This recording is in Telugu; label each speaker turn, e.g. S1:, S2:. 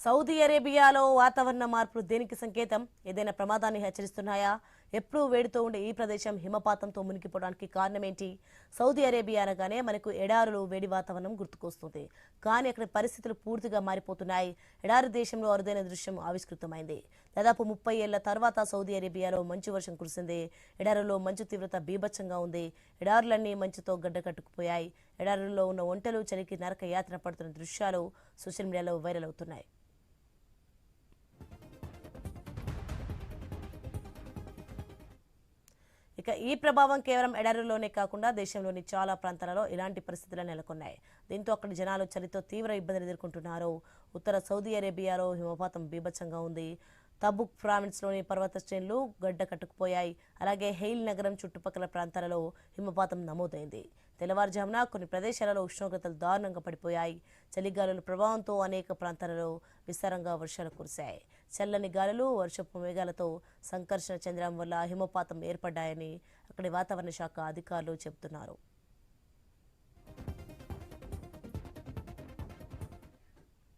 S1: సౌదీ అరేబియాలో వాతావరణ మార్పులు దేనికి సంకేతం? ఏదైనా ప్రమాదాన్ని హెచ్చరిస్తున్నాయా? ఎప్పుడూ వేడితో ఉండే ఈ ప్రదేశం హిమపాతంతో మునిగిపోవడానికి కారణమేంటి? సౌదీ అరేబియా అనగానే మనకు ఎడారులు, వేడి వాతావరణం గుర్తుకొస్తుంది. కానీ అక్కడ పరిస్థితులు పూర్తిగా మారిపోతున్నాయి. ఎడారి దేశంలో అరుదైన దృశ్యం ఆవిష్కృతమైంది. దాదాపు 30 ఏళ్ల తర్వాత సౌదీ అరేబియాలో మంచు వర్షం కురిసింది. ఎడారుల్లో మంచు తీవ్రత బీభత్సంగా ఉంది. ఎడారులన్నీ మంచుతో గడ్డకట్టుకుపోయాయి. ఎడారుల్లో ఉన్న ఒంటెలు చలికి నరక యాతన పడుతున్న దృశ్యాలు సోషల్ మీడియాలో వైరల్ అవుతున్నాయి. ఇక ఈ ప్రభావం కేవలం ఎడారుల్లోనే కాకుండా దేశంలోని చాలా ప్రాంతాలలో ఇలాంటి పరిస్థితులు నెలకొన్నాయి. దీంతో అక్కడి జనాలు చలితో తీవ్ర ఇబ్బందులు ఎదుర్కొంటున్నారు. ఉత్తర సౌదీ అరేబియాలో హిమపాతం బీభత్సంగా ఉంది. తబుక్ ప్రావిన్స్లోని పర్వత శ్రేణులు గడ్డ కట్టుకుపోయాయి. అలాగే హెయిల్ నగరం చుట్టుపక్కల ప్రాంతాలలో హిమపాతం నమోదైంది. తెల్లవారుజామున కొన్ని ప్రదేశాలలో ఉష్ణోగ్రతలు దారుణంగా పడిపోయాయి. చలిగాలుల ప్రభావంతో అనేక ప్రాంతాలలో విస్తారంగా వర్షాలు కురిశాయి. చల్లని గాలులు, వర్షపు మేఘాలతో సంకర్షణ చెందడం వల్ల హిమపాతం ఏర్పడ్డాయని అక్కడి వాతావరణ శాఖ అధికారులు చెబుతున్నారు.